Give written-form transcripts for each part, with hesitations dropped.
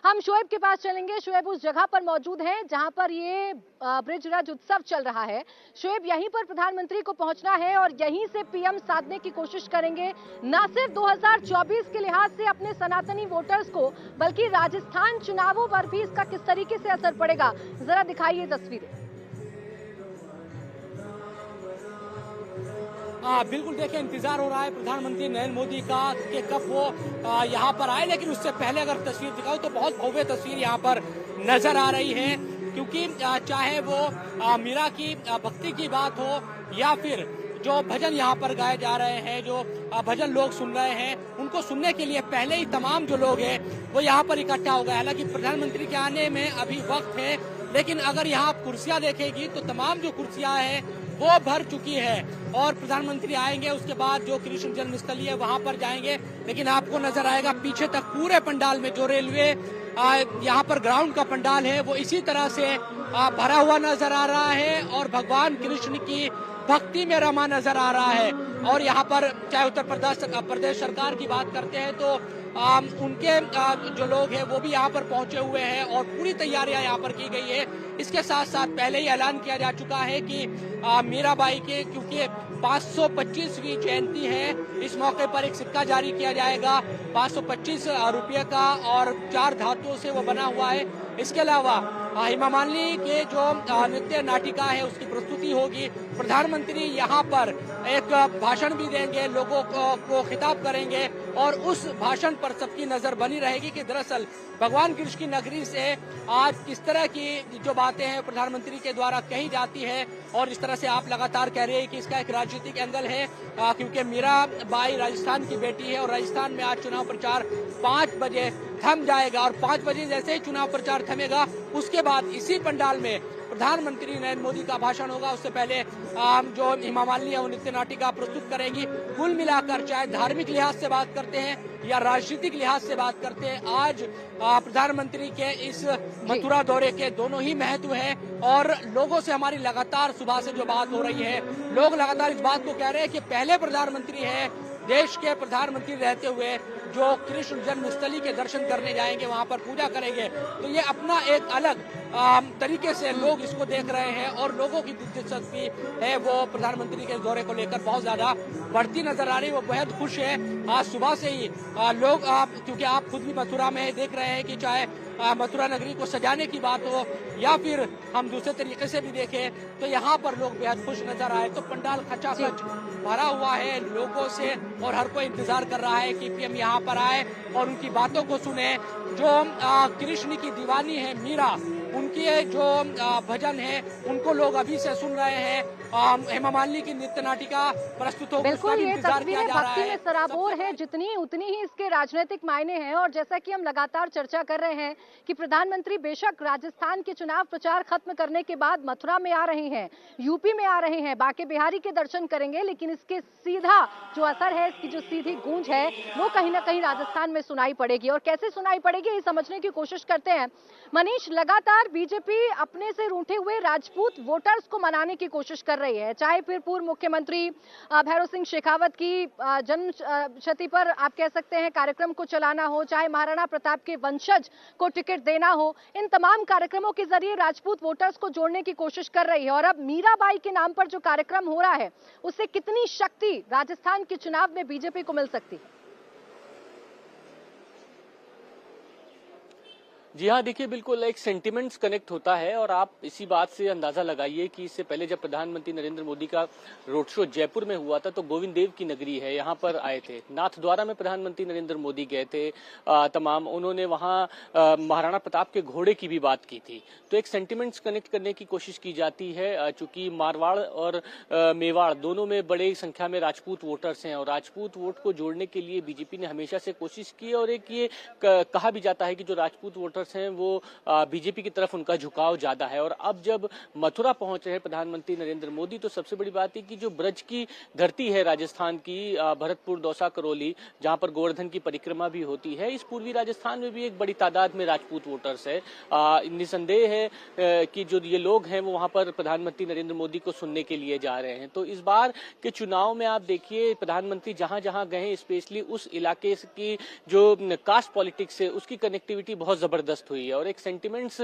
हम शोएब के पास चलेंगे। शोएब उस जगह पर मौजूद हैं जहां पर ये ब्रिज राज उत्सव चल रहा है। शोएब, यहीं पर प्रधानमंत्री को पहुंचना है और यहीं से पीएम साधने की कोशिश करेंगे, न सिर्फ 2024 के लिहाज से अपने सनातनी वोटर्स को, बल्कि राजस्थान चुनावों पर भी इसका किस तरीके से असर पड़ेगा, जरा दिखाइए तस्वीरें। बिल्कुल, देखिए इंतजार हो रहा है प्रधानमंत्री नरेंद्र मोदी का कि कब वो यहाँ पर आए, लेकिन उससे पहले अगर तस्वीर दिखाऊं तो बहुत भव्य तस्वीर यहाँ पर नजर आ रही है, क्योंकि चाहे वो मीरा की भक्ति की बात हो या फिर जो भजन यहाँ पर गाए जा रहे हैं, जो भजन लोग सुन रहे हैं, उनको सुनने के लिए पहले ही तमाम जो लोग हैं वो यहाँ पर इकट्ठा हो गए। हालांकि प्रधानमंत्री के आने में अभी वक्त है, लेकिन अगर यहाँ आप कुर्सियां देखेगी तो तमाम जो कुर्सियां हैं वो भर चुकी है और प्रधानमंत्री आएंगे, उसके बाद जो कृष्ण जन्मस्थली है वहां पर जाएंगे। लेकिन आपको नजर आएगा पीछे तक पूरे पंडाल में जो रेलवे यहाँ पर ग्राउंड का पंडाल है वो इसी तरह से भरा हुआ नजर आ रहा है और भगवान कृष्ण की भक्ति में रमा नजर आ रहा है। और यहाँ पर चाहे उत्तर प्रदेश सरकार की बात करते हैं तो उनके जो लोग हैं वो भी यहाँ पर पहुंचे हुए हैं और पूरी तैयारियां यहाँ पर की गई है। इसके साथ साथ पहले ही ऐलान किया जा चुका है कि मीराबाई के क्योंकि 525वीं जयंती है, इस मौके पर एक सिक्का जारी किया जाएगा 525 रुपये का और 4 धातुओं से वो बना हुआ है। इसके अलावा हेमा मालिनी के जो नृत्य नाटिका है उसकी प्रस्तुति होगी। प्रधानमंत्री यहाँ पर एक भाषण भी देंगे, लोगों को खिताब करेंगे और उस भाषण पर सबकी नजर बनी रहेगी कि दरअसल भगवान कृष्ण की नगरी से आज किस तरह की जो बातें हैं प्रधानमंत्री के द्वारा कही जाती है। और इस तरह से आप लगातार कह रहे हैं कि इसका एक राजनीतिक एंगल है, क्योंकि मीराबाई राजस्थान की बेटी है और राजस्थान में आज चुनाव प्रचार 5 बजे थम जाएगा और 5 बजे जैसे ही चुनाव प्रचार थमेगा उसके बाद इसी पंडाल में प्रधानमंत्री नरेंद्र मोदी का भाषण होगा। उससे पहले जो हेमा मालिनी है वो नृत्य नाटिका प्रस्तुत करेंगी। कुल मिलाकर चाहे धार्मिक लिहाज से बात करते हैं या राजनीतिक लिहाज से बात करते हैं, आज प्रधानमंत्री के इस मथुरा दौरे के दोनों ही महत्व है। और लोगों से हमारी लगातार सुबह से जो बात हो रही है, लोग लगातार इस बात को कह रहे हैं कि पहले प्रधानमंत्री है देश के प्रधानमंत्री रहते हुए जो कृष्ण जन्मस्थली के दर्शन करने जाएंगे, वहां पर पूजा करेंगे। तो ये अपना एक अलग तरीके से लोग इसको देख रहे हैं और लोगों की दिलचस्पी है वो प्रधानमंत्री के दौरे को लेकर बहुत ज्यादा बढ़ती नजर आ रही है। वो बेहद खुश है। आज सुबह से ही लोग क्योंकि आप खुद भी मथुरा में देख रहे हैं कि चाहे मथुरा नगरी को सजाने की बात हो या फिर हम दूसरे तरीके से भी देखें तो यहाँ पर लोग बेहद खुश नजर आए। तो पंडाल खचाखच भरा हुआ है लोगों से और हर कोई इंतजार कर रहा है कि पीएम यहाँ पर आए और उनकी बातों को सुने। जो कृष्ण की दीवानी है मीरा, उनकी जो भजन है उनको लोग अभी से सुन रहे हैं। हेमा मालिनी की नृत्य नाटिका प्रस्तुत होगी, बिल्कुल ये तस्वीरें भक्ति में सराबोर है, जितनी उतनी ही इसके राजनीतिक मायने हैं। और जैसा कि हम लगातार चर्चा कर रहे हैं कि प्रधानमंत्री बेशक राजस्थान के चुनाव प्रचार खत्म करने के बाद मथुरा में आ रहे हैं, यूपी में आ रहे हैं, बांके बिहारी के दर्शन करेंगे, लेकिन इसके सीधा जो असर है, इसकी जो सीधी गूंज है वो कहीं ना कहीं राजस्थान में सुनाई पड़ेगी। और कैसे सुनाई पड़ेगी ये समझने की कोशिश करते हैं। मनीष, लगातार बीजेपी अपने से रूठे हुए राजपूत वोटर्स को मनाने की कोशिश कर रही है, चाहे फिर पूर्व मुख्यमंत्री भैरव सिंह शेखावत की जन्म शती पर आप कह सकते हैं कार्यक्रम को चलाना हो, चाहे महाराणा प्रताप के वंशज को टिकट देना हो, इन तमाम कार्यक्रमों के जरिए राजपूत वोटर्स को जोड़ने की कोशिश कर रही है। और अब मीराबाई के नाम पर जो कार्यक्रम हो रहा है उससे कितनी शक्ति राजस्थान के चुनाव में बीजेपी को मिल सकती है? जी हाँ, देखिए बिल्कुल एक सेंटिमेंट्स कनेक्ट होता है और आप इसी बात से अंदाजा लगाइए कि इससे पहले जब प्रधानमंत्री नरेंद्र मोदी का रोड शो जयपुर में हुआ था तो गोविंद देव की नगरी है, यहाँ पर आए थे। नाथद्वारा में प्रधानमंत्री नरेंद्र मोदी गए थे, तमाम उन्होंने वहाँ महाराणा प्रताप के घोड़े की भी बात की थी। तो एक सेंटिमेंट्स कनेक्ट करने की कोशिश की जाती है, चूंकि मारवाड़ और मेवाड़ दोनों में बड़ी संख्या में राजपूत वोटर्स हैं और राजपूत वोट को जोड़ने के लिए बीजेपी ने हमेशा से कोशिश की। और एक ये कहा भी जाता है कि जो राजपूत वोटर्स हैं वो बीजेपी की तरफ उनका झुकाव ज्यादा है। और अब जब मथुरा पहुंच रहे हैं प्रधानमंत्री नरेंद्र मोदी तो सबसे बड़ी बात है कि जो ब्रज की धरती है राजस्थान की, भरतपुर, दौसा, करौली, जहां पर गोवर्धन की परिक्रमा भी होती है, इस पूर्वी राजस्थान में भी एक बड़ी तादाद में राजपूत वोटर्स है। निसंदेह है कि जो ये लोग हैं वो वहां पर प्रधानमंत्री नरेंद्र मोदी को सुनने के लिए जा रहे हैं। तो इस बार के चुनाव में आप देखिए प्रधानमंत्री जहां जहां गए, स्पेशली उस इलाके की जो कास्ट पॉलिटिक्स है उसकी कनेक्टिविटी बहुत जबरदस्त जबरदस्त हुई है और एक सेंटिमेंट्स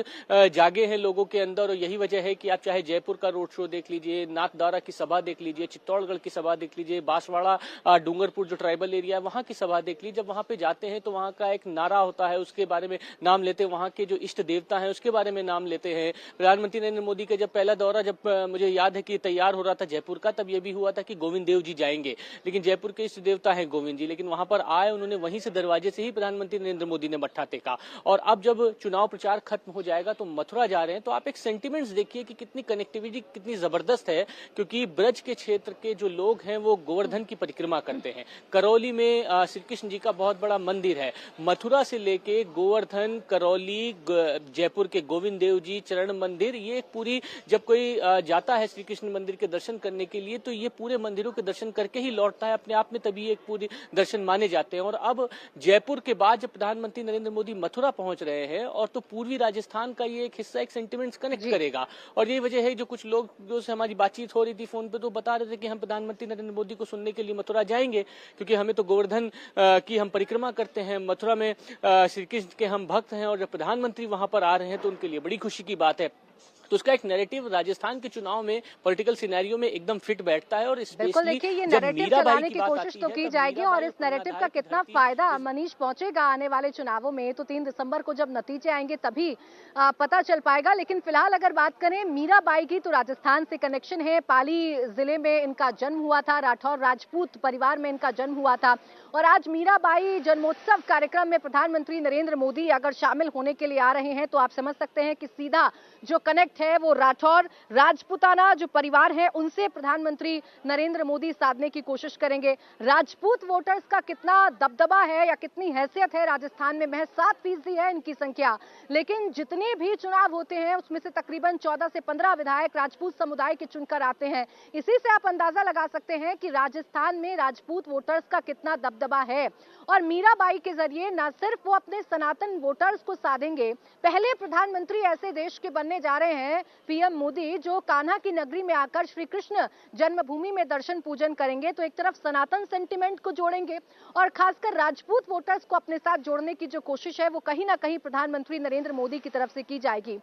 जागे हैं लोगों के अंदर। और यही वजह है कि आप चाहे जयपुर का रोड शो देख लीजिए, नाथद्वारा की सभा देख लीजिए, चित्तौड़गढ़ की सभा देख लीजिए, बांसवाड़ा डूंगरपुर जो ट्राइबल एरिया है वहां की सभा देख लीजिए। जब वहां पे जाते हैं तो वहां का एक नारा होता है, उसके बारे में नाम लेते हैं, वहां के जो इष्ट देवता है उसके बारे में नाम लेते हैं। प्रधानमंत्री नरेंद्र मोदी का जब पहला दौरा, जब मुझे याद है कि तैयार हो रहा था जयपुर का, तब यह भी हुआ था कि गोविंद देव जी जाएंगे, लेकिन जयपुर के इष्ट देवता है गोविंद जी, लेकिन वहां पर आए, उन्होंने वहीं से दरवाजे से ही प्रधानमंत्री नरेंद्र मोदी ने मत्था टेका। और अब जब चुनाव प्रचार खत्म हो जाएगा तो मथुरा जा रहे हैं, तो आप एक सेंटिमेंट्स देखिए कि कितनी कनेक्टिविटी कितनी जबरदस्त है, क्योंकि ब्रज के क्षेत्र के जो लोग हैं वो गोवर्धन की परिक्रमा करते हैं। करौली में श्री कृष्ण जी का बहुत बड़ा मंदिर है। मथुरा से लेके गोवर्धन, करौली, जयपुर के गोविंद देव जी चरण मंदिर, ये एक पूरी, जब कोई जाता है श्री कृष्ण मंदिर के दर्शन करने के लिए तो ये पूरे मंदिरों के दर्शन करके ही लौटता है अपने आप में, तभी एक पूरी दर्शन माने जाते हैं। और अब जयपुर के बाद जब प्रधानमंत्री नरेंद्र मोदी मथुरा पहुंच रहे हैं और तो पूर्वी राजस्थान का ये एक हिस्सा, एक सेंटिमेंट्स कनेक्ट करेगा। और ये वजह है, जो कुछ लोग जो से हमारी बातचीत हो रही थी फोन पे, तो बता रहे थे कि हम प्रधानमंत्री नरेंद्र मोदी को सुनने के लिए मथुरा जाएंगे, क्योंकि हमें तो गोवर्धन की हम परिक्रमा करते हैं, मथुरा में श्री कृष्ण के हम भक्त हैं, और जब प्रधानमंत्री वहां पर आ रहे हैं तो उनके लिए बड़ी खुशी की बात है। तो उसका एक नैरेटिव राजस्थान के चुनाव में, पॉलिटिकल सिनेरियो में एकदम फिट बैठता है। और बिल्कुल, देखिए ये नैरेटिव चलाने की कोशिश तो की जाएगी, और इस नैरेटिव का कितना फायदा मनीष पहुंचेगा आने वाले चुनावों में तो 3 दिसंबर को जब नतीजे आएंगे तभी पता चल पाएगा। लेकिन फिलहाल अगर बात करें मीराबाई की, तो राजस्थान से कनेक्शन है। पाली जिले में इनका जन्म हुआ था, राठौर राजपूत परिवार में इनका जन्म हुआ था, और आज मीराबाई जन्मोत्सव कार्यक्रम में प्रधानमंत्री नरेंद्र मोदी अगर शामिल होने के लिए आ रहे हैं तो आप समझ सकते हैं कि सीधा जो कनेक्ट है वो राठौर राजपूताना जो परिवार है उनसे प्रधानमंत्री नरेंद्र मोदी साधने की कोशिश करेंगे। राजपूत वोटर्स का कितना दबदबा है या कितनी हैसियत है राजस्थान में, महज 7% है इनकी संख्या, लेकिन जितने भी चुनाव होते हैं उसमें से तकरीबन 14 से 15 विधायक राजपूत समुदाय के चुनकर आते हैं। इसी से आप अंदाजा लगा सकते हैं कि राजस्थान में राजपूत वोटर्स का कितना दबदबा है। और मीराबाई के जरिए न सिर्फ वो अपने सनातन वोटर्स को साधेंगे, पहले प्रधानमंत्री ऐसे देश के बनने जा रहे हैं पीएम मोदी जो कान्हा की नगरी में आकर श्री कृष्ण जन्मभूमि में दर्शन पूजन करेंगे, तो एक तरफ सनातन सेंटिमेंट को जोड़ेंगे और खासकर राजपूत वोटर्स को अपने साथ जोड़ने की जो कोशिश है वो कहीं ना कहीं प्रधानमंत्री नरेंद्र मोदी की तरफ से की जाएगी।